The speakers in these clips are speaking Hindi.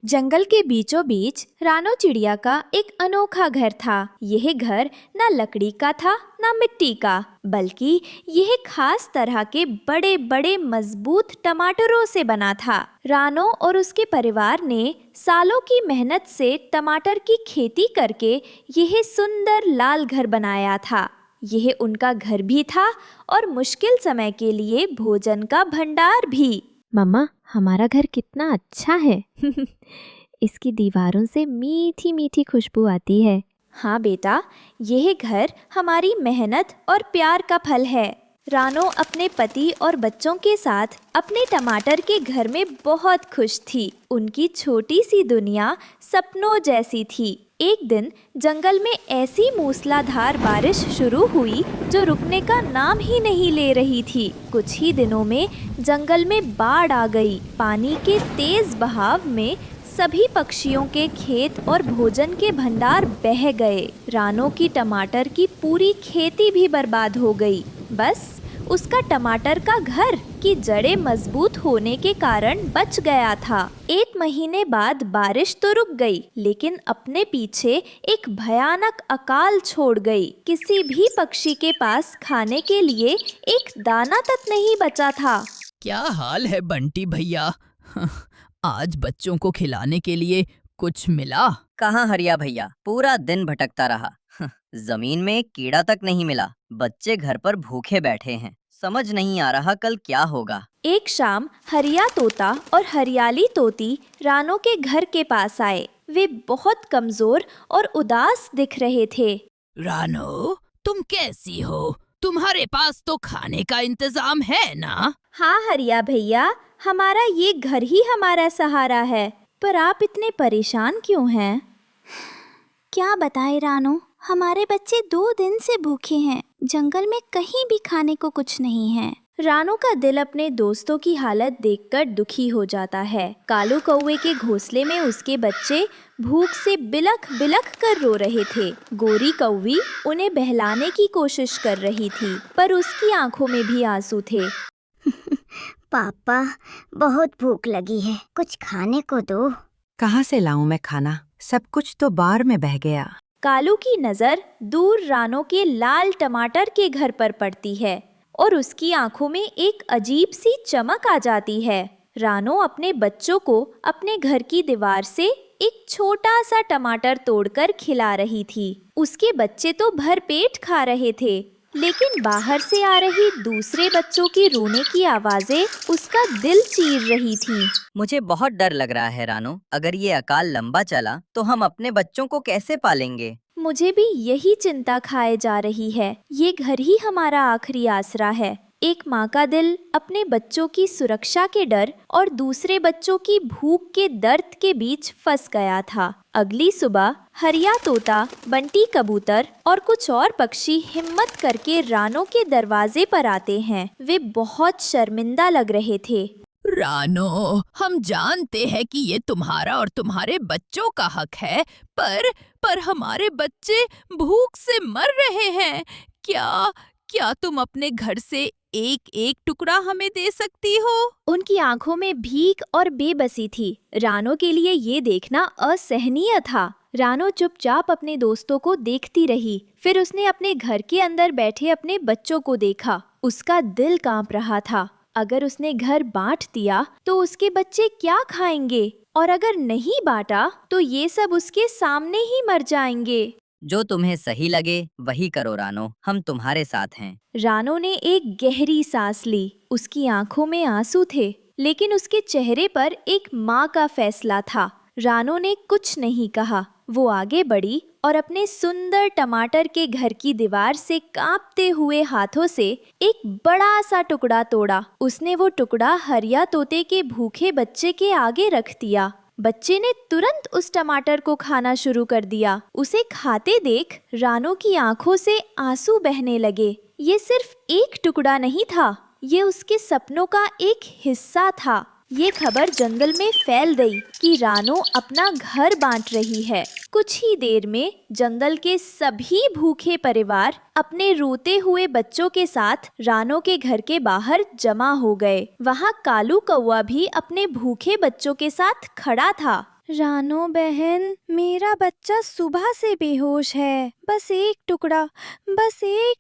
जंगल के बीचों बीच रानो चिड़िया का एक अनोखा घर था। यह घर ना लकड़ी का था ना मिट्टी का, बल्कि यह खास तरह के बड़े बड़े मजबूत टमाटरों से बना था। रानो और उसके परिवार ने सालों की मेहनत से टमाटर की खेती करके यह सुंदर लाल घर बनाया था। यह उनका घर भी था और मुश्किल समय के लिए भोजन का भंडार भी। मम्मा, हमारा घर कितना अच्छा है। इसकी दीवारों से मीठी मीठी खुशबू आती है। हाँ बेटा, यह घर हमारी मेहनत और प्यार का फल है। रानो अपने पति और बच्चों के साथ अपने टमाटर के घर में बहुत खुश थी। उनकी छोटी सी दुनिया सपनों जैसी थी। एक दिन जंगल में ऐसी मूसलाधार बारिश शुरू हुई जो रुकने का नाम ही नहीं ले रही थी। कुछ ही दिनों में जंगल में बाढ़ आ गई। पानी के तेज बहाव में सभी पक्षियों के खेत और भोजन के भंडार बह गए। रानो की टमाटर की पूरी खेती भी बर्बाद हो गई। बस उसका टमाटर का घर की जड़ें मजबूत होने के कारण बच गया था। 1 महीने बाद बारिश तो रुक गई, लेकिन अपने पीछे एक भयानक अकाल छोड़ गई। किसी भी पक्षी के पास खाने के लिए एक दाना तक नहीं बचा था। क्या हाल है बंटी भैया? आज बच्चों को खिलाने के लिए कुछ मिला? कहाँ हरिया भैया, पूरा दिन भटकता रहा। जमीन में एक कीड़ा तक नहीं मिला। बच्चे घर पर भूखे बैठे हैं। समझ नहीं आ रहा कल क्या होगा। एक शाम हरिया तोता और हरियाली तोती रानो के घर के पास आए। वे बहुत कमजोर और उदास दिख रहे थे। रानो, तुम कैसी हो? तुम्हारे पास तो खाने का इंतजाम है ना? हाँ हरिया भैया, हमारा ये घर ही हमारा सहारा है। पर आप इतने परेशान क्यों हैं? क्या बताए रानो, हमारे बच्चे 2 दिन से भूखे हैं। जंगल में कहीं भी खाने को कुछ नहीं है। रानो का दिल अपने दोस्तों की हालत देखकर दुखी हो जाता है। कालू कौवे के घोंसले में उसके बच्चे भूख से बिलख बिलख कर रो रहे थे। गोरी कौवी उन्हें बहलाने की कोशिश कर रही थी, पर उसकी आंखों में भी आंसू थे। पापा, बहुत भूख लगी है, कुछ खाने को दो। कहाँ से लाऊं मैं खाना? सब कुछ तो बाढ़ में बह गया। कालू की नजर दूर रानो के लाल टमाटर के घर पर पड़ती है और उसकी आंखों में एक अजीब सी चमक आ जाती है। रानो अपने बच्चों को अपने घर की दीवार से एक छोटा सा टमाटर तोड़कर खिला रही थी। उसके बच्चे तो भरपेट खा रहे थे, लेकिन बाहर से आ रही दूसरे बच्चों की रोने की आवाजें उसका दिल चीर रही थी। मुझे बहुत डर लग रहा है रानो। अगर ये अकाल लंबा चला तो हम अपने बच्चों को कैसे पालेंगे? मुझे भी यही चिंता खाए जा रही है। ये घर ही हमारा आखिरी आसरा है। एक माँ का दिल अपने बच्चों की सुरक्षा के डर और दूसरे बच्चों की भूख के दर्द के बीच फंस गया था। अगली सुबह हरिया तोता, बंटी कबूतर और कुछ और पक्षी हिम्मत करके रानो के दरवाजे पर आते हैं। वे बहुत शर्मिंदा लग रहे थे। रानो, हम जानते हैं कि ये तुम्हारा और तुम्हारे बच्चों का हक है, पर हमारे बच्चे भूख से मर रहे हैं। क्या तुम अपने घर से एक एक टुकड़ा हमें दे सकती हो? उनकी आंखों में भीख और बेबसी थी। रानो के लिए ये देखना असहनीय था। रानो चुपचाप अपने दोस्तों को देखती रही। फिर उसने अपने घर के अंदर बैठे अपने बच्चों को देखा। उसका दिल कांप रहा था। अगर उसने घर बांट दिया तो उसके बच्चे क्या खाएंगे, और अगर नहीं बांटा तो ये सब उसके सामने ही मर जाएंगे। जो तुम्हें सही लगे वही करो रानो, हम तुम्हारे साथ हैं। रानो ने एक गहरी सांस ली। उसकी आंखों में आंसू थे, लेकिन उसके चेहरे पर एक माँ का फैसला था। रानो ने कुछ नहीं कहा। वो आगे बढ़ी और अपने सुंदर टमाटर के घर की दीवार से कांपते हुए हाथों से एक बड़ा सा टुकड़ा तोड़ा। उसने वो टुकड़ा हरिया तोते के भूखे बच्चे के आगे रख दिया। बच्चे ने तुरंत उस टमाटर को खाना शुरू कर दिया। उसे खाते देख रानो की आंखों से आंसू बहने लगे। ये सिर्फ एक टुकड़ा नहीं था, ये उसके सपनों का एक हिस्सा था। ये खबर जंगल में फैल गई कि रानो अपना घर बांट रही है। कुछ ही देर में जंगल के सभी भूखे परिवार अपने रोते हुए बच्चों के साथ रानो के घर के बाहर जमा हो गए। वहाँ कालू कौवा भी अपने भूखे बच्चों के साथ खड़ा था। रानो बहन, मेरा बच्चा सुबह से बेहोश है। बस एक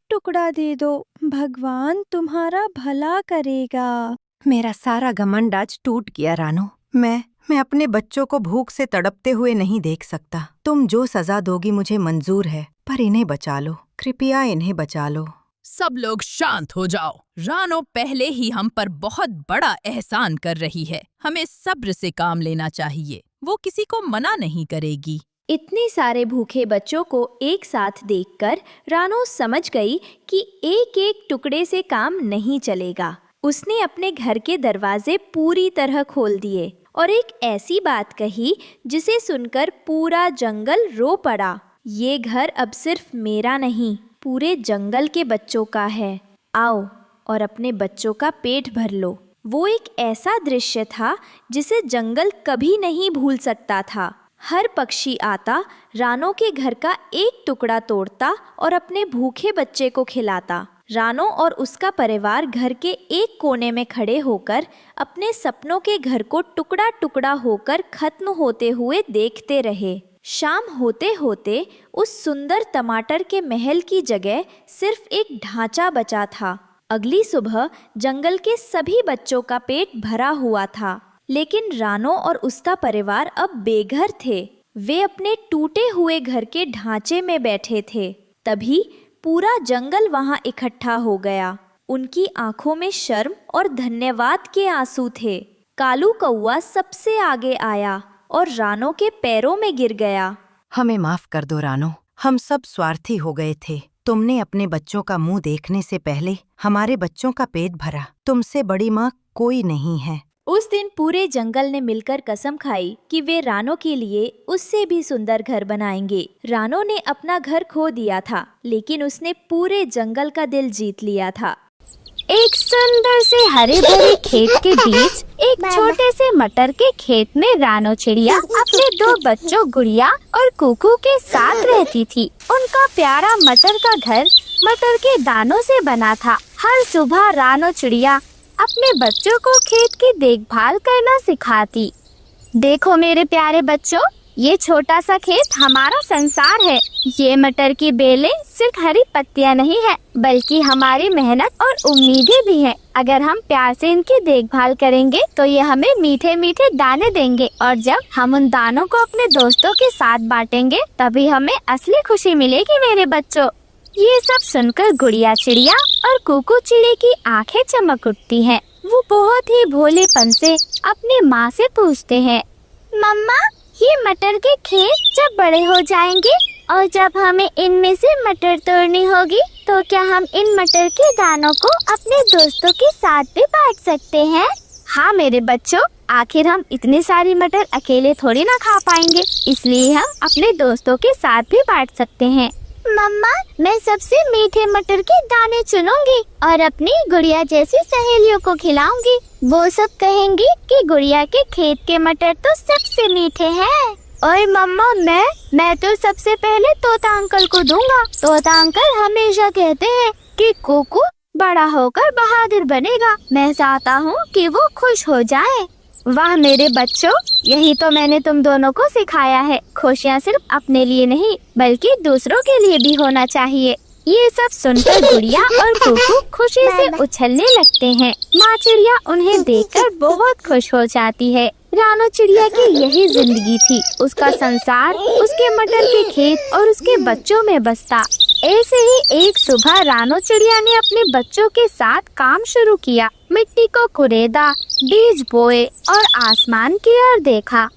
टुकड़ा दे दो। भगवान तुम्हारा भला करेगा। मेरा सारा घमंड आज टूट गया रानो। मैं अपने बच्चों को भूख से तड़पते हुए नहीं देख सकता। तुम जो सजा दोगी मुझे मंजूर है, पर इन्हें बचा लो, कृपया इन्हें बचा लो। सब लोग शांत हो जाओ। रानो पहले ही हम पर बहुत बड़ा एहसान कर रही है। हमें सब्र से काम लेना चाहिए। वो किसी को मना नहीं करेगी। इतने सारे भूखे बच्चों को एक साथ देखकर रानो समझ गई कि एक एक टुकड़े से काम नहीं चलेगा। उसने अपने घर के दरवाजे पूरी तरह खोल दिए और एक ऐसी बात कही जिसे सुनकर पूरा जंगल रो पड़ा। ये घर अब सिर्फ मेरा नहीं, पूरे जंगल के बच्चों का है। आओ और अपने बच्चों का पेट भर लो। वो एक ऐसा दृश्य था जिसे जंगल कभी नहीं भूल सकता था। हर पक्षी आता, रानो के घर का एक टुकड़ा तोड़ता और अपने भूखे बच्चे को खिलाता। रानो और उसका परिवार घर के एक कोने में खड़े होकर अपने सपनों के घर को टुकड़ा टुकड़ा होकर खत्म होते हुए देखते रहे। शाम होते होते उस सुंदर टमाटर के महल की जगह सिर्फ एक ढांचा बचा था। अगली सुबह जंगल के सभी बच्चों का पेट भरा हुआ था, लेकिन रानो और उसका परिवार अब बेघर थे। वे अपने टूटे हुए घर के ढांचे में बैठे थे। तभी पूरा जंगल वहां इकट्ठा हो गया। उनकी आंखों में शर्म और धन्यवाद के आंसू थे। कालू कौआ सबसे आगे आया और रानो के पैरों में गिर गया। हमें माफ कर दो रानो, हम सब स्वार्थी हो गए थे। तुमने अपने बच्चों का मुंह देखने से पहले हमारे बच्चों का पेट भरा। तुमसे बड़ी माँ कोई नहीं है। उस दिन पूरे जंगल ने मिलकर कसम खाई कि वे रानो के लिए उससे भी सुंदर घर बनाएंगे। रानो ने अपना घर खो दिया था, लेकिन उसने पूरे जंगल का दिल जीत लिया था। एक सुंदर से हरे भरे खेत के बीच एक छोटे से मटर के खेत में रानो चिड़िया अपने 2 बच्चों गुड़िया और कुकू के साथ रहती थी। उनका प्यारा मटर का घर मटर के दानों से बना था। हर सुबह रानो चिड़िया अपने बच्चों को खेत की देखभाल करना सिखाती। देखो मेरे प्यारे बच्चों, ये छोटा सा खेत हमारा संसार है। ये मटर की बेलें सिर्फ हरी पत्तियां नहीं है, बल्कि हमारी मेहनत और उम्मीदें भी हैं। अगर हम प्यार से इनकी देखभाल करेंगे तो ये हमें मीठे मीठे दाने देंगे, और जब हम उन दानों को अपने दोस्तों के साथ बांटेंगे तभी हमें असली खुशी मिलेगी मेरे बच्चों। ये सब सुनकर गुड़िया चिड़िया और कुकू चिड़ी की आंखें चमक उठती हैं। वो बहुत ही भोलेपन से अपनी माँ से पूछते हैं, मम्मा, ये मटर के खेत जब बड़े हो जाएंगे और जब हमें इनमें से मटर तोड़नी होगी तो क्या हम इन मटर के दानों को अपने दोस्तों के साथ भी बांट सकते हैं? हाँ मेरे बच्चों, आखिर हम इतनी सारी मटर अकेले थोड़ी ना खा पाएंगे, इसलिए हम अपने दोस्तों के साथ भी बांट सकते हैं। मम्मा, मैं सबसे मीठे मटर के दाने चुनूंगी और अपनी गुड़िया जैसी सहेलियों को खिलाऊंगी। वो सब कहेंगी कि गुड़िया के खेत के मटर तो सबसे मीठे हैं। और मम्मा, मैं तो सबसे पहले तोता अंकल को दूंगा। तोता अंकल हमेशा कहते हैं कि कुकू बड़ा होकर बहादुर बनेगा। मैं चाहता हूँ कि वो खुश हो जाए। वाह मेरे बच्चों, यही तो मैंने तुम दोनों को सिखाया है। खुशियाँ सिर्फ अपने लिए नहीं बल्कि दूसरों के लिए भी होना चाहिए। ये सब सुनकर गुड़िया और कुकू खुशी से उछलने लगते हैं। माँ चिड़िया उन्हें देखकर बहुत खुश हो जाती है। रानो चिड़िया की यही जिंदगी थी। उसका संसार उसके मटर के खेत और उसके बच्चों में बसता। ऐसे ही एक सुबह रानो चिड़िया ने अपने बच्चों के साथ काम शुरू किया। मिट्टी को कुरेदा, बीज बोए और आसमान की ओर देखा।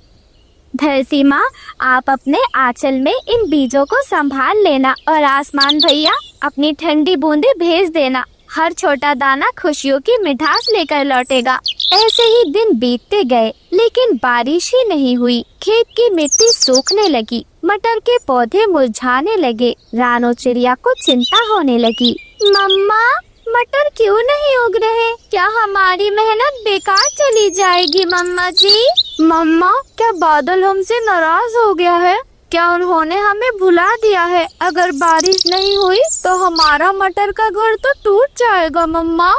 धरती माँ, आप अपने आंचल में इन बीजों को संभाल लेना और आसमान भैया अपनी ठंडी बूंदें भेज देना। हर छोटा दाना खुशियों की मिठास लेकर लौटेगा। ऐसे ही दिन बीतते गए, लेकिन बारिश ही नहीं हुई। खेत की मिट्टी सूखने लगी, मटर के पौधे मुरझाने लगे। रानो चिड़िया को चिंता होने लगी। मम्मा, मटर क्यों नहीं उग रहे? क्या हमारी मेहनत बेकार चली जाएगी मम्मा जी? मम्मा, क्या बादल हमसे नाराज हो गया है? क्या उन्होंने हमें भुला दिया है? अगर बारिश नहीं हुई तो हमारा मटर का घर तो टूट जाएगा मम्मा।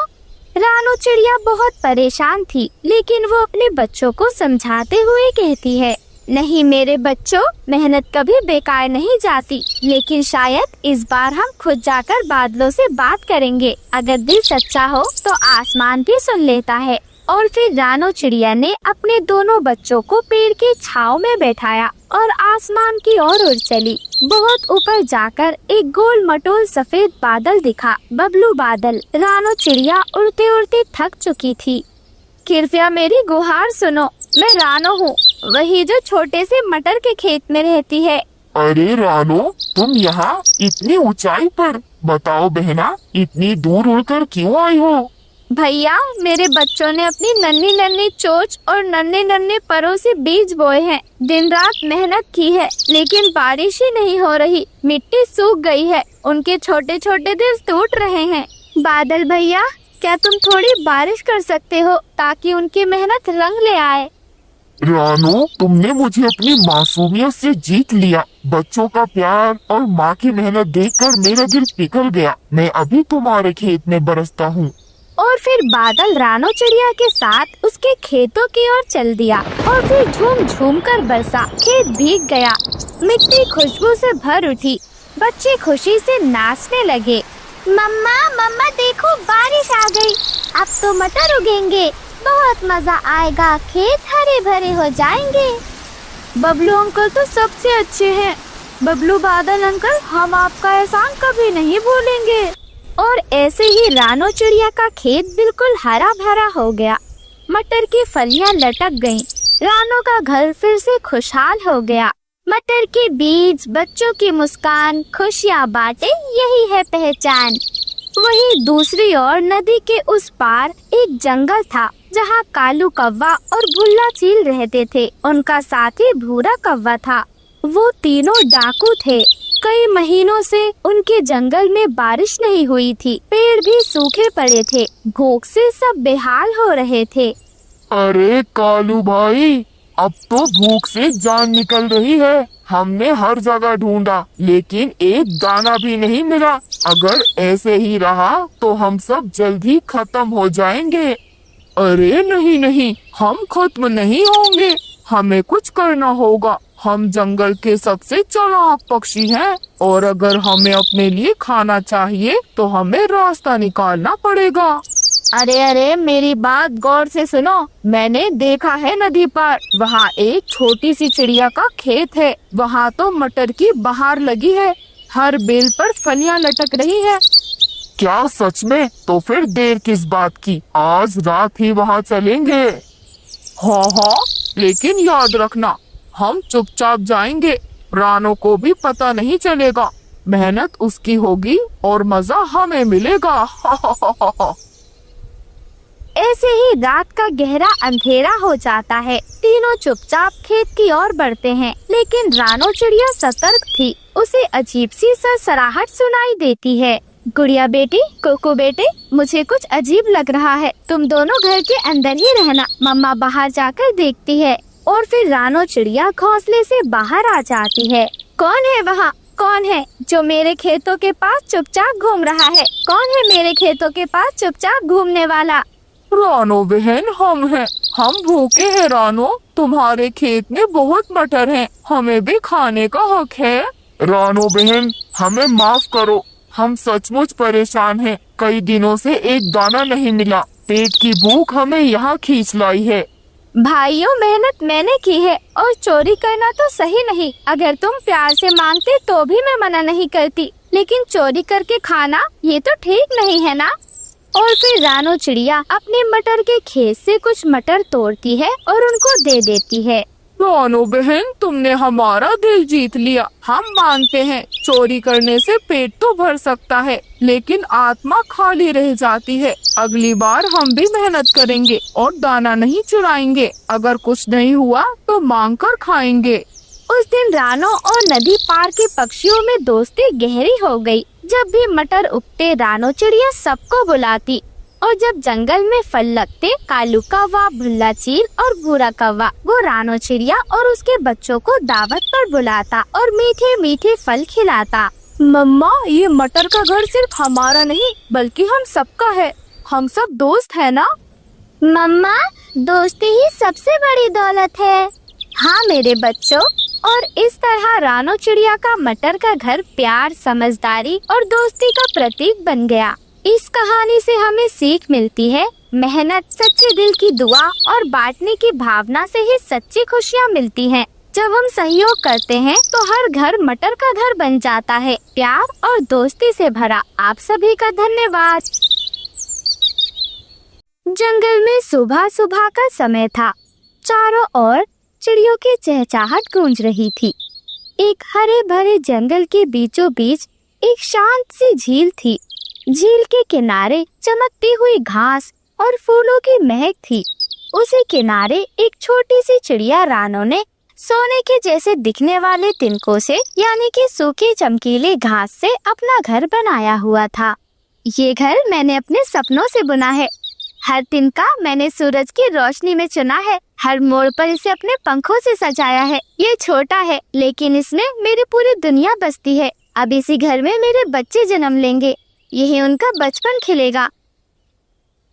रानो चिड़िया बहुत परेशान थी, लेकिन वो अपने बच्चों को समझाते हुए कहती है, नहीं मेरे बच्चों, मेहनत कभी बेकार नहीं जाती, लेकिन शायद इस बार हम खुद जाकर बादलों से बात करेंगे। अगर दिल सच्चा हो तो आसमान भी सुन लेता है। और फिर रानो चिड़िया ने अपने दोनों बच्चों को पेड़ की छांव में बैठाया और आसमान की ओर उड़ चली। बहुत ऊपर जाकर एक गोल मटोल सफेद बादल दिखा, बबलू बादल। रानो चिड़िया उड़ते उड़ते थक चुकी थी। कृपया मेरी गुहार सुनो, मैं रानो हूँ, वही जो छोटे से मटर के खेत में रहती है। अरे रानो, तुम यहाँ इतनी ऊंचाई पर? बताओ बहना, इतनी दूर उड़कर क्यों आई हो? भैया, मेरे बच्चों ने अपनी नन्ही नन्ही चोंच और नन्हे नन्हे परों से बीज बोए हैं। दिन रात मेहनत की है, लेकिन बारिश ही नहीं हो रही। मिट्टी सूख गई है, उनके छोटे छोटे दिल टूट रहे हैं। बादल भैया, क्या तुम थोड़ी बारिश कर सकते हो ताकि उनकी मेहनत रंग ले आए? रानो, तुमने मुझे अपनी मासूमियत से जीत लिया। बच्चों का प्यार और माँ की मेहनत देखकर मेरा दिल पिघल गया। मैं अभी तुम्हारे खेत में बरसता हूँ। और फिर बादल रानो चिड़िया के साथ उसके खेतों की ओर चल दिया और फिर झूम झूम कर बरसा। खेत भीग गया, मिट्टी खुशबू से भर उठी। बच्चे खुशी से नाचने लगे। मम्मा मम्मा देखो, बारिश आ गई। अब तो मटर उगेंगे, बहुत मजा आएगा, खेत हरे भरे हो जाएंगे। बबलू अंकल तो सबसे अच्छे हैं। बबलू बादल अंकल, हम आपका एहसान कभी नहीं भूलेंगे। और ऐसे ही रानो चिड़िया का खेत बिल्कुल हरा भरा हो गया। मटर की फलियां लटक गईं। रानो का घर फिर से खुशहाल हो गया। मटर के बीज, बच्चों की मुस्कान, खुशियाँ बांटे, यही है पहचान। वहीं दूसरी ओर नदी के उस पार एक जंगल था, जहाँ कालू कौवा और भुल्ला चील रहते थे। उनका साथी भूरा कौवा था। वो तीनों डाकू थे। कई महीनों से उनके जंगल में बारिश नहीं हुई थी। पेड़ भी सूखे पड़े थे। भूख से सब बेहाल हो रहे थे। अरे कालू भाई, अब तो भूख से जान निकल रही है। हमने हर जगह ढूंढा, लेकिन एक दाना भी नहीं मिला। अगर ऐसे ही रहा तो हम सब जल्द ही खत्म हो जाएंगे। अरे नहीं नहीं, हम खत्म नहीं होंगे। हमें कुछ करना होगा। हम जंगल के सबसे चालाक पक्षी हैं, और अगर हमें अपने लिए खाना चाहिए तो हमें रास्ता निकालना पड़ेगा। अरे अरे, मेरी बात गौर से सुनो। मैंने देखा है नदी पार, वहाँ एक छोटी सी चिड़िया का खेत है। वहाँ तो मटर की बहार लगी है, हर बेल पर फलियां लटक रही है। क्या सच में? तो फिर देर किस बात की, आज रात ही वहाँ चलेंगे। हाँ, लेकिन याद रखना, हम चुपचाप जाएंगे। रानो को भी पता नहीं चलेगा। मेहनत उसकी होगी और मजा हमें मिलेगा। ऐसे ही रात का गहरा अंधेरा हो जाता है। तीनों चुपचाप खेत की ओर बढ़ते हैं, लेकिन रानो चिड़िया सतर्क थी। उसे अजीब सी सरसराहट सुनाई देती है। गुड़िया बेटी, कोको बेटे, मुझे कुछ अजीब लग रहा है। तुम दोनों घर के अंदर ही रहना, मम्मा बाहर जाकर देखती है। और फिर रानो चिड़िया घोंसले से बाहर आ जाती है। कौन है वहाँ? कौन है जो मेरे खेतों के पास चुपचाप घूम रहा है? कौन है मेरे खेतों के पास चुपचाप घूमने वाला? रानो बहन, हम हैं। हम भूखे हैं रानो। तुम्हारे खेत में बहुत मटर हैं, हमें भी खाने का हक है। रानो बहन, हमें माफ करो, हम सचमुच परेशान हैं। कई दिनों से एक दाना नहीं मिला। पेट की भूख हमें यहाँ खींच लाई है। भाइयों, मेहनत मैंने की है और चोरी करना तो सही नहीं। अगर तुम प्यार से मांगते तो भी मैं मना नहीं करती, लेकिन चोरी करके खाना ये तो ठीक नहीं है ना। और फिर रानो चिड़िया अपने मटर के खेत से कुछ मटर तोड़ती है और उनको दे देती है। रानो बहन, तुमने हमारा दिल जीत लिया। हम मानते हैं, चोरी करने से पेट तो भर सकता है, लेकिन आत्मा खाली रह जाती है। अगली बार हम भी मेहनत करेंगे और दाना नहीं चुराएंगे। अगर कुछ नहीं हुआ तो मांग कर खाएंगे। उस दिन रानो और नदी पार के पक्षियों में दोस्ती गहरी हो गई। जब भी मटर उगते, रानो चिड़िया सबको बुलाती, और जब जंगल में फल लगते, कालू कौवा, भुल्ला चील और भूरा कौवा वो रानो चिड़िया और उसके बच्चों को दावत पर बुलाता और मीठे मीठे फल खिलाता। मम्मा, ये मटर का घर सिर्फ हमारा नहीं बल्कि हम सबका है। हम सब दोस्त है ना? मम्मा, दोस्ती ही सबसे बड़ी दौलत है। हाँ मेरे बच्चों, और इस तरह रानो चिड़िया का मटर का घर प्यार, समझदारी और दोस्ती का प्रतीक बन गया। इस कहानी से हमें सीख मिलती है, मेहनत, सच्चे दिल की दुआ और बांटने की भावना से ही सच्ची खुशियाँ मिलती हैं। जब हम सहयोग करते हैं तो हर घर मटर का घर बन जाता है, प्यार और दोस्ती से भरा। आप सभी का धन्यवाद। जंगल में सुबह सुबह का समय था। चारों ओर चिड़ियों की चहचहाट गूंज रही थी। एक हरे भरे जंगल के बीचों बीच एक शांत सी झील थी। झील के किनारे चमकती हुई घास और फूलों की महक थी। उसी किनारे एक छोटी सी चिड़िया रानो ने सोने के जैसे दिखने वाले तिनकों से, यानी कि सूखी चमकीली घास से अपना घर बनाया हुआ था। ये घर मैंने अपने सपनों से बुना है। हर तिनका मैंने सूरज की रोशनी में चुना है। हर मोड़ पर इसे अपने पंखों से सजाया है। ये छोटा है लेकिन इसमें मेरी पूरी दुनिया बसती है। अब इसी घर में मेरे बच्चे जन्म लेंगे। यही उनका बचपन खिलेगा।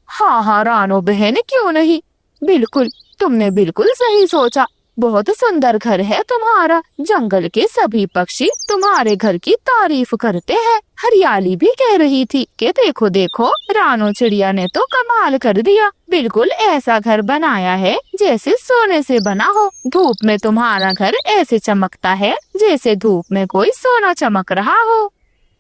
हाँ हाँ रानो बहन, क्यों नहीं, बिल्कुल, तुमने बिल्कुल सही सोचा। बहुत सुंदर घर है तुम्हारा। जंगल के सभी पक्षी तुम्हारे घर की तारीफ करते हैं। हरियाली भी कह रही थी कि देखो देखो, रानो चिड़िया ने तो कमाल कर दिया। बिल्कुल ऐसा घर बनाया है जैसे सोने से बना हो। धूप में तुम्हारा घर ऐसे चमकता है जैसे धूप में कोई सोना चमक रहा हो।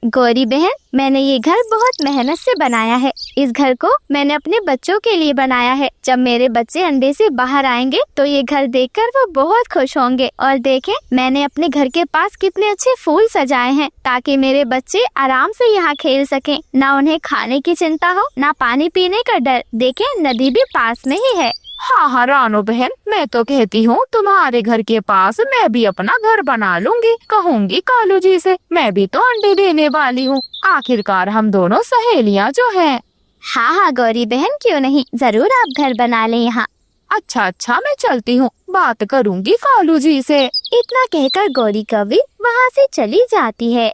गौरी बहन, मैंने ये घर बहुत मेहनत से बनाया है। इस घर को मैंने अपने बच्चों के लिए बनाया है। जब मेरे बच्चे अंडे से बाहर आएंगे तो ये घर देखकर वो बहुत खुश होंगे। और देखें, मैंने अपने घर के पास कितने अच्छे फूल सजाए हैं ताकि मेरे बच्चे आराम से यहाँ खेल सकें। ना उन्हें खाने की चिंता हो, ना पानी पीने का डर। देखें, नदी भी पास में ही है। हाँ हाँ रानो बहन, मैं तो कहती हूँ तुम्हारे घर के पास मैं भी अपना घर बना लूंगी। कहूँगी कालू जी से, मैं भी तो अंडे देने वाली हूँ। आखिरकार हम दोनों सहेलियाँ जो हैं। हाँ हाँ गौरी बहन, क्यों नहीं, जरूर आप घर बना लें यहाँ। अच्छा, मैं चलती हूँ, बात करूँगी कालू जी से। इतना कहकर गौरी कवि वहाँ से चली जाती है।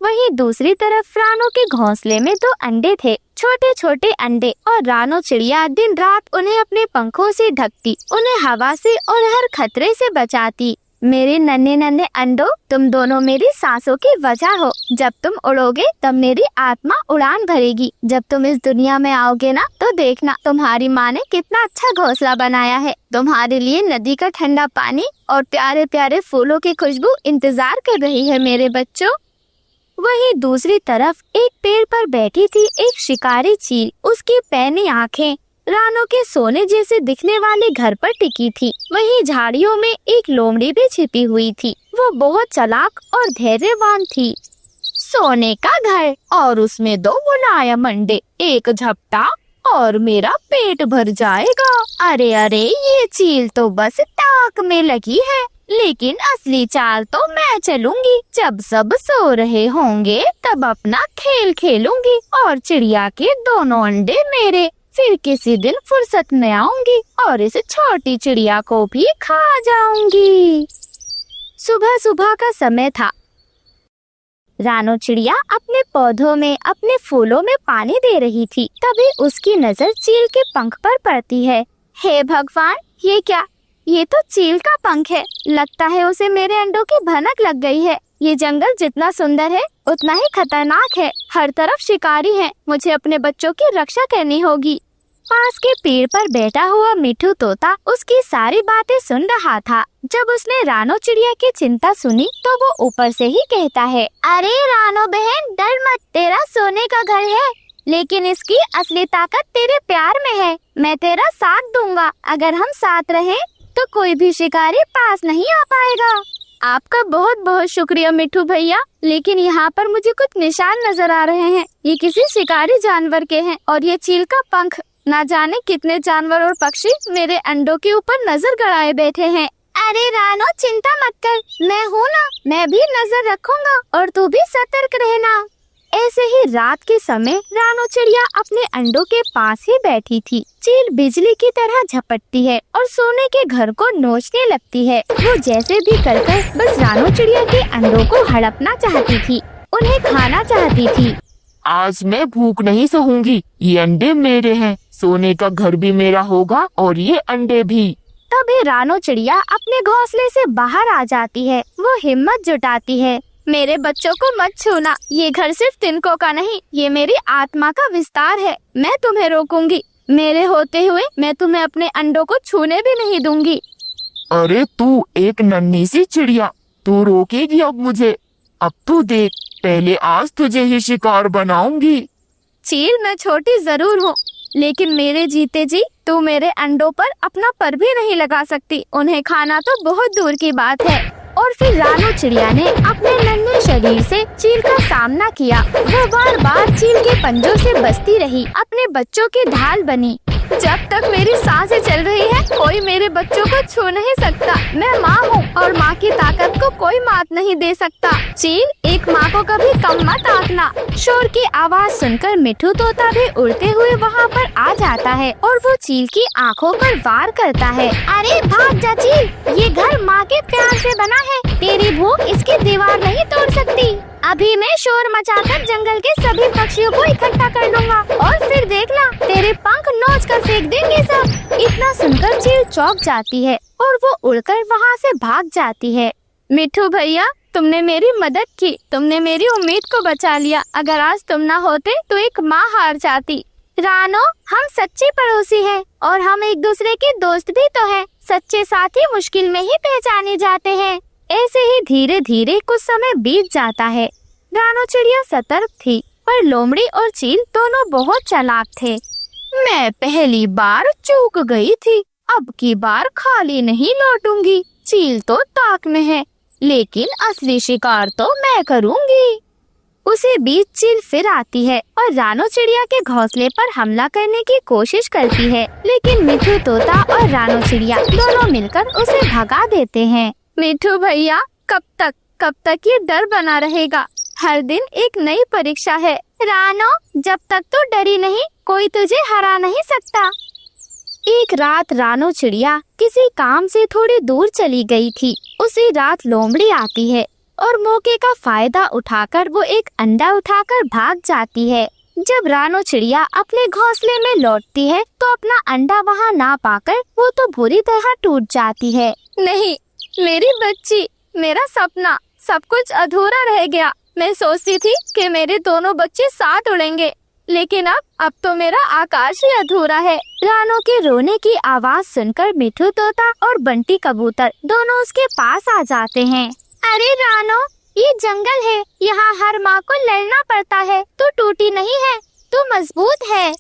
वहीं दूसरी तरफ रानो के घोंसले में 2 अंडे थे, छोटे छोटे अंडे। और रानो चिड़िया दिन रात उन्हें अपने पंखों से ढकती, उन्हें हवा से और हर खतरे से बचाती। मेरे नन्हे नन्हे अंडों, तुम दोनों मेरी सांसों की वजह हो। जब तुम उड़ोगे तब मेरी आत्मा उड़ान भरेगी। जब तुम इस दुनिया में आओगे ना, तो देखना तुम्हारी माँ ने कितना अच्छा घोंसला बनाया है। तुम्हारे लिए नदी का ठंडा पानी और प्यारे प्यारे फूलों की खुशबू इंतजार कर रही है मेरे बच्चों। वहीं दूसरी तरफ एक पेड़ पर बैठी थी एक शिकारी चील। उसकी पैनी आंखें रानो के सोने जैसे दिखने वाले घर पर टिकी थी। वहीं झाड़ियों में एक लोमड़ी भी छिपी हुई थी। वो बहुत चालाक और धैर्यवान थी। सोने का घर और उसमें 2 मुलायम अंडे, एक झपटा और मेरा पेट भर जाएगा। अरे अरे, ये चील तो बस ताक में लगी है, लेकिन असली चाल तो मैं चलूंगी। जब सब सो रहे होंगे तब अपना खेल खेलूंगी और चिड़िया के दोनों अंडे मेरे। फिर किसी दिन फुर्सत में आऊंगी और इस छोटी चिड़िया को भी खा जाऊंगी। सुबह सुबह का समय था। रानो चिड़िया अपने पौधों में, अपने फूलों में पानी दे रही थी। तभी उसकी नजर चील के पंख पर पड़ती है। हे भगवान, ये क्या? ये तो चील का पंख है। लगता है उसे मेरे अंडों की भनक लग गई है। ये जंगल जितना सुंदर है उतना ही खतरनाक है। हर तरफ शिकारी हैं। मुझे अपने बच्चों की रक्षा करनी होगी। पास के पेड़ पर बैठा हुआ मिठू तोता उसकी सारी बातें सुन रहा था। जब उसने रानो चिड़िया की चिंता सुनी तो वो ऊपर से ही कहता है, अरे रानो बहन, डर मत, तेरा सोने का घर है, लेकिन इसकी असली ताकत तेरे प्यार में है। मैं तेरा साथ दूंगा। अगर हम साथ रहे तो कोई भी शिकारी पास नहीं आ पाएगा। आपका बहुत बहुत शुक्रिया मिठू भैया, लेकिन यहाँ पर मुझे कुछ निशान नजर आ रहे हैं। ये किसी शिकारी जानवर के हैं और ये चील का पंख। ना जाने कितने जानवर और पक्षी मेरे अंडों के ऊपर नजर गड़ाए बैठे हैं। अरे रानो, चिंता मत कर, मैं हूँ ना, मैं भी नजर रखूंगा और तू भी सतर्क रहना। ऐसे ही रात के समय रानो चिड़िया अपने अंडों के पास ही बैठी थी। चील बिजली की तरह झपटती है और सोने के घर को नोचने लगती है। वो जैसे भी कर बस रानो चिड़िया के अंडों को हड़पना चाहती थी, उन्हें खाना चाहती थी। आज मैं भूख नहीं सहूंगी। ये अंडे मेरे हैं, सोने का घर भी मेरा होगा और ये अंडे भी। तभी रानो चिड़िया अपने घोंसले से बाहर आ जाती है। वो हिम्मत जुटाती है। मेरे बच्चों को मत छूना, ये घर सिर्फ तिनकों का नहीं, ये मेरी आत्मा का विस्तार है। मैं तुम्हें रोकूंगी, मेरे होते हुए मैं तुम्हें अपने अंडों को छूने भी नहीं दूंगी। अरे तू एक नन्ही सी चिड़िया, तू रोकेगी अब मुझे? अब तू देख, पहले आज तुझे ही शिकार बनाऊंगी। चील, मैं छोटी जरूर हूँ, लेकिन मेरे जीते जी तू मेरे अंडों पर अपना पर भी नहीं लगा सकती। उन्हें खाना तो बहुत दूर की बात है। और फिर रानो चिड़िया ने अपने नन्हे शरीर से चील का सामना किया। वो बार बार चील के पंजों से बचती रही, अपने बच्चों की ढाल बनी। जब तक मेरी सांसें चल रही है, कोई मेरे बच्चों को छू नहीं सकता। मैं माँ हूँ और माँ की ताकत को कोई मात नहीं दे सकता। चील, एक माँ को कभी कम मत आंकना। शोर की आवाज सुनकर मिठू तोता भी उड़ते हुए वहाँ पर आ जाता है और वो चील की आँखों पर वार करता है। अरे भाग जा चील, ये घर माँ के प्यार से बना है। तेरी भूख इसकी दीवार नहीं तोड़ सकती। अभी मैं शोर मचाकर जंगल के सभी पक्षियों को इकट्ठा कर लूँगा और फिर देखना, तेरे पंख नोच कर फेंक देंगे सब। इतना सुनकर चील चौंक जाती है और वो उड़कर वहाँ से भाग जाती है। मिठू भैया, तुमने मेरी मदद की, तुमने मेरी उम्मीद को बचा लिया। अगर आज तुम ना होते तो एक माँ हार जाती। रानो, हम सच्चे पड़ोसी हैं और हम एक दूसरे के दोस्त भी तो हैं। सच्चे साथी मुश्किल में ही पहचाने जाते हैं। ऐसे ही धीरे धीरे कुछ समय बीत जाता है। रानो चिड़िया सतर्क थी, पर लोमड़ी और चील दोनों बहुत चालाक थे। मैं पहली बार चूक गई थी, अब की बार खाली नहीं लौटूंगी। चील तो ताक में है, लेकिन असली शिकार तो मैं करूंगी। उसी बीच चील फिर आती है और रानो चिड़िया के घोंसले पर हमला करने की कोशिश करती है, लेकिन मिठू तोता और रानो चिड़िया दोनों मिलकर उसे भगा देते हैं। मिठू भैया, कब तक ये डर बना रहेगा? हर दिन एक नई परीक्षा है। रानो, जब तक तू डरी नहीं, कोई तुझे हरा नहीं सकता। एक रात रानो चिड़िया किसी काम से थोड़ी दूर चली गई थी। उसी रात लोमड़ी आती है और मौके का फायदा उठाकर वो एक अंडा उठाकर भाग जाती है। जब रानो चिड़िया अपने घोंसले में लौटती है तो अपना अंडा वहाँ ना पाकर वो तो बुरी तरह टूट जाती है। नहीं, मेरी बच्ची, मेरा सपना, सब कुछ अधूरा रह गया। मैं सोचती थी कि मेरे दोनों बच्चे साथ उड़ेंगे, लेकिन अब तो मेरा आकाश ही अधूरा है। रानो के रोने की आवाज सुनकर मिठू तोता और बंटी कबूतर दोनों उसके पास आ जाते हैं। अरे रानो, ये जंगल है, यहाँ हर माँ को लड़ना पड़ता है। तू टूटी नहीं है, तू मजबूत है।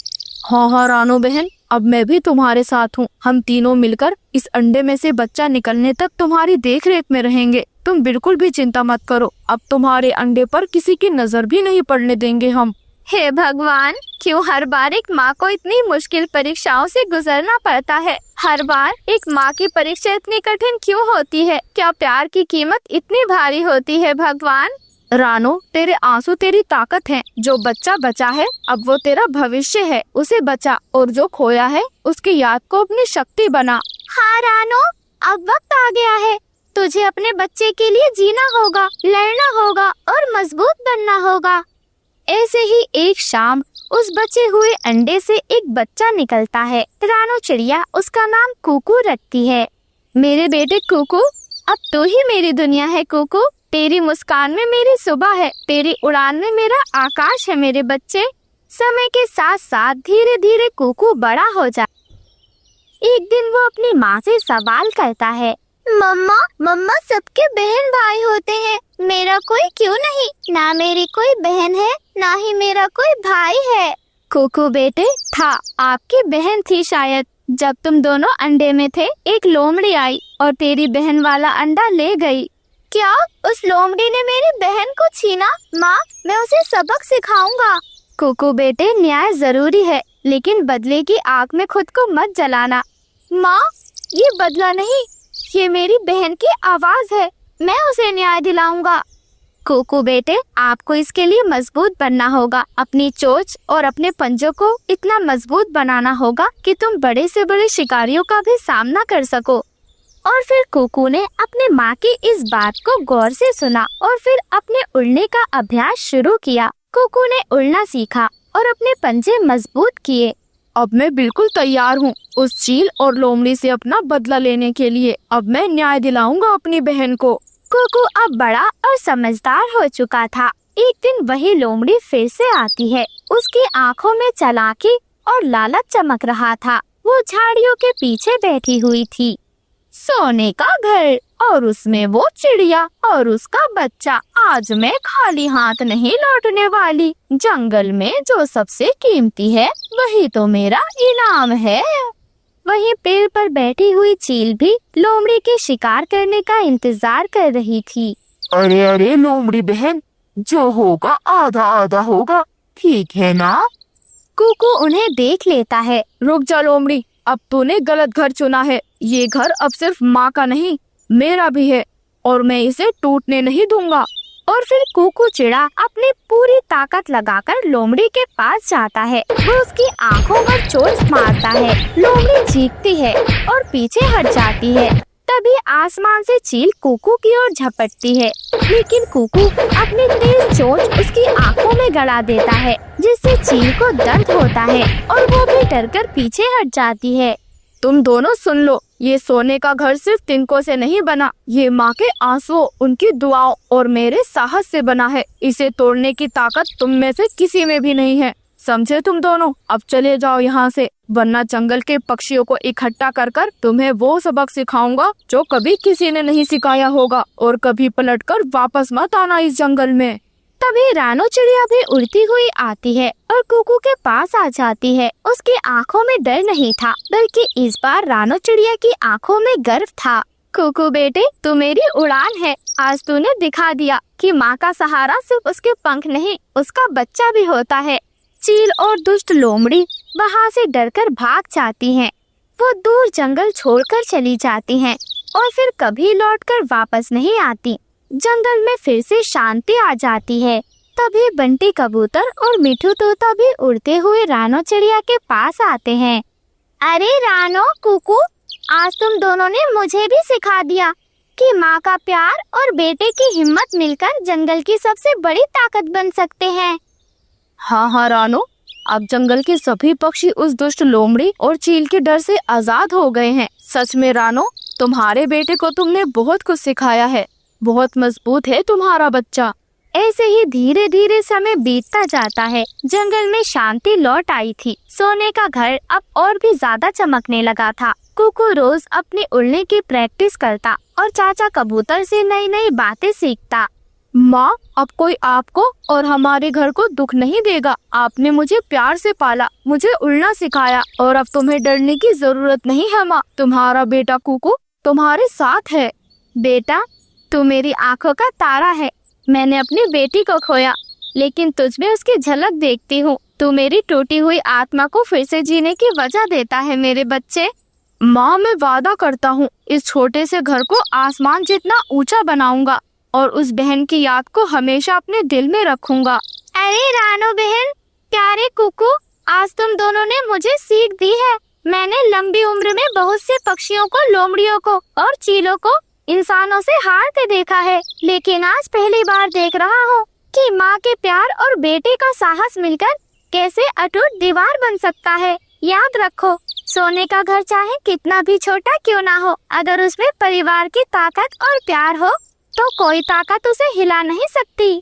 हाँ रानो बहन, अब मैं भी तुम्हारे साथ हूँ। हम तीनों मिलकर इस अंडे में से बच्चा निकलने तक तुम्हारी देख रेख में रहेंगे। तुम बिल्कुल भी चिंता मत करो, अब तुम्हारे अंडे पर किसी की नजर भी नहीं पड़ने देंगे हम। हे भगवान, क्यों हर बार एक माँ को इतनी मुश्किल परीक्षाओं से गुजरना पड़ता है? हर बार एक माँ की परीक्षा इतनी कठिन क्यों होती है? क्या प्यार की कीमत इतनी भारी होती है भगवान? रानो, तेरे आंसू तेरी ताकत है। जो बच्चा बचा है अब वो तेरा भविष्य है, उसे बचा, और जो खोया है उसकी याद को अपनी शक्ति बना। हाँ रानो, अब वक्त आ गया है। तुझे अपने बच्चे के लिए जीना होगा, लड़ना होगा और मजबूत बनना होगा। ऐसे ही एक शाम उस बचे हुए अंडे से एक बच्चा निकलता है। रानो चिड़िया उसका नाम कुकू रखती है। मेरे बेटे कुकू, अब तू ही मेरी दुनिया है कुकू। तेरी मुस्कान में मेरी सुबह है, तेरी उड़ान में मेरा आकाश है मेरे बच्चे। समय के साथ साथ धीरे धीरे कुकू बड़ा हो जाता। एक दिन वो अपनी माँ से सवाल करता है, मम्मा सबके बहन भाई होते हैं, मेरा कोई क्यों नहीं? ना मेरी कोई बहन है, ना ही मेरा कोई भाई है। कुकू बेटे, था, आपकी बहन थी शायद। जब तुम दोनों अंडे में थे, एक लोमड़ी आई और तेरी बहन वाला अंडा ले गई। क्या उस लोमड़ी ने मेरी बहन को छीना? माँ, मैं उसे सबक सिखाऊंगा। कुकू बेटे, न्याय जरूरी है, लेकिन बदले की आग में खुद को मत जलाना। माँ, ये बदला नहीं, ये मेरी बहन की आवाज है, मैं उसे न्याय दिलाऊंगा। कुकू बेटे, आपको इसके लिए मजबूत बनना होगा। अपनी चोंच और अपने पंजों को इतना मजबूत बनाना होगा कि तुम बड़े से बड़े शिकारियों का भी सामना कर सको। और फिर कुकू ने अपने माँ की इस बात को गौर से सुना और फिर अपने उड़ने का अभ्यास शुरू किया। कुकू ने उड़ना सीखा और अपने पंजे मजबूत किए। अब मैं बिल्कुल तैयार हूँ उस चील और लोमड़ी से अपना बदला लेने के लिए। अब मैं न्याय दिलाऊंगा अपनी बहन को। कुकू अब बड़ा और समझदार हो चुका था। एक दिन वही लोमड़ी फिर से आती है। उसकी आंखों में चालाकी और लालच चमक रहा था। वो झाड़ियों के पीछे बैठी हुई थी। सोने का घर और उसमें वो चिड़िया और उसका बच्चा। आज मैं खाली हाथ नहीं लौटने वाली। जंगल में जो सबसे कीमती है वही तो मेरा इनाम है। वहीं पेड़ पर बैठी हुई चील भी लोमड़ी के शिकार करने का इंतजार कर रही थी। अरे अरे लोमड़ी बहन, जो होगा आधा आधा होगा, ठीक है ना? कुकू उन्हें देख लेता है। रुक जा लोमड़ी, अब तूने गलत घर चुना है। ये घर अब सिर्फ माँ का नहीं, मेरा भी है और मैं इसे टूटने नहीं दूंगा। और फिर कुकू चिड़ा अपनी पूरी ताकत लगाकर लोमड़ी के पास जाता है। वो उसकी आंखों पर चोट मारता है। लोमड़ी चीखती है और पीछे हट जाती है। तभी आसमान से चील कुकू की ओर झपटती है, लेकिन कुकू अपनी तेज चोंच उसकी आंखों में गड़ा देता है, जिससे चील को दर्द होता है और वो भी डरकर पीछे हट जाती है। तुम दोनों सुन लो, ये सोने का घर सिर्फ तिनकों से नहीं बना, ये माँ के आंसुओं, उनकी दुआओं और मेरे साहस से बना है। इसे तोड़ने की ताकत तुम में से किसी में भी नहीं है, समझे तुम दोनों? अब चले जाओ यहाँ से, वरना जंगल के पक्षियों को इकट्ठा कर कर तुम्हें वो सबक सिखाऊंगा जो कभी किसी ने नहीं सिखाया होगा। और कभी पलटकर वापस मत आना इस जंगल में। तभी रानो चिड़िया भी उड़ती हुई आती है और कुकू के पास आ जाती है। उसकी आंखों में डर नहीं था, बल्कि इस बार रानो चिड़िया की आंखों में गर्व था। कुकू बेटे, तू मेरी उड़ान है। आज तूने दिखा दिया कि माँ का सहारा सिर्फ उसके पंख नहीं, उसका बच्चा भी होता है। चील और दुष्ट लोमड़ी वहाँ से डरकर भाग जाती हैं। वो दूर जंगल छोड़कर चली जाती हैं और फिर कभी लौटकर वापस नहीं आती। जंगल में फिर से शांति आ जाती है। तभी बंटी कबूतर और मिठू तोता भी उड़ते हुए रानो चिड़िया के पास आते हैं। अरे रानो, कुकू, आज तुम दोनों ने मुझे भी सिखा दिया कि माँ का प्यार और बेटे की हिम्मत मिलकर जंगल की सबसे बड़ी ताकत बन सकते हैं। हाँ हाँ रानो, अब जंगल के सभी पक्षी उस दुष्ट लोमड़ी और चील के डर से आजाद हो गए हैं। सच में रानो, तुम्हारे बेटे को तुमने बहुत कुछ सिखाया है। बहुत मजबूत है तुम्हारा बच्चा। ऐसे ही धीरे धीरे समय बीतता जाता है। जंगल में शांति लौट आई थी। सोने का घर अब और भी ज्यादा चमकने लगा था। कुकू रोज अपनी उड़ने की प्रैक्टिस करता और चाचा कबूतर से नई नई बातें सीखता। माँ, अब कोई आपको और हमारे घर को दुख नहीं देगा। आपने मुझे प्यार से पाला, मुझे उड़ना सिखाया और अब तुम्हें डरने की जरूरत नहीं है माँ। तुम्हारा बेटा कुकू तुम्हारे साथ है। बेटा, तू मेरी आंखों का तारा है। मैंने अपनी बेटी को खोया, लेकिन तुझ में उसकी झलक देखती हूँ। तू मेरी टूटी हुई आत्मा को फिर से जीने की वजह देता है मेरे बच्चे। माँ, मैं वादा करता हूँ इस छोटे से घर को आसमान जितना ऊंचा बनाऊंगा और उस बहन की याद को हमेशा अपने दिल में रखूंगा। अरे रानो बहन, प्यारे कुकू, आज तुम दोनों ने मुझे सीख दी है। मैंने लंबी उम्र में बहुत से पक्षियों को, लोमड़ियों को और चीलों को इंसानों से हारते देखा है, लेकिन आज पहली बार देख रहा हूँ कि माँ के प्यार और बेटे का साहस मिलकर कैसे अटूट दीवार बन सकता है। याद रखो, सोने का घर चाहे कितना भी छोटा क्यों ना हो, अगर उसमें परिवार की ताकत और प्यार हो तो कोई ताकत उसे हिला नहीं सकती।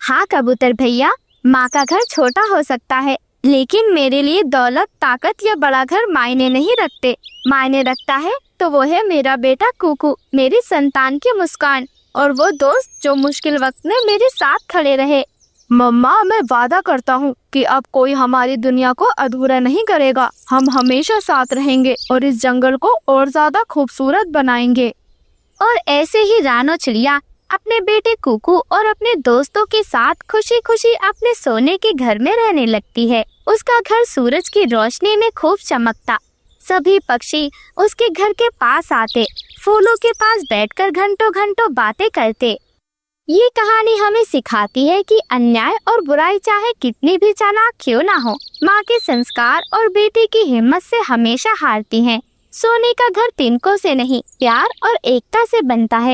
हाँ कबूतर भैया, माँ का घर छोटा हो सकता है, लेकिन मेरे लिए दौलत, ताकत या बड़ा घर मायने नहीं रखते। मायने रखता है तो वो है मेरा बेटा कुकू, मेरी संतान की मुस्कान और वो दोस्त जो मुश्किल वक्त में मेरे साथ खड़े रहे। मम्मा, मैं वादा करता हूँ कि अब कोई हमारी दुनिया को अधूरा नहीं करेगा। हम हमेशा साथ रहेंगे और इस जंगल को और ज्यादा खूबसूरत बनाएंगे। और ऐसे ही रानो चिड़िया अपने बेटे कुकू और अपने दोस्तों के साथ खुशी खुशी अपने सोने के घर में रहने लगती है। उसका घर सूरज की रोशनी में खूब चमकता। सभी पक्षी उसके घर के पास आते, फूलों के पास बैठकर घंटों घंटों बातें करते। ये कहानी हमें सिखाती है कि अन्याय और बुराई चाहे कितनी भी चालाक क्यों ना हो, माँ के संस्कार और बेटे की हिम्मत से हमेशा हारती हैं। सोने का घर तिनकों से नहीं, प्यार और एकता से बनता है।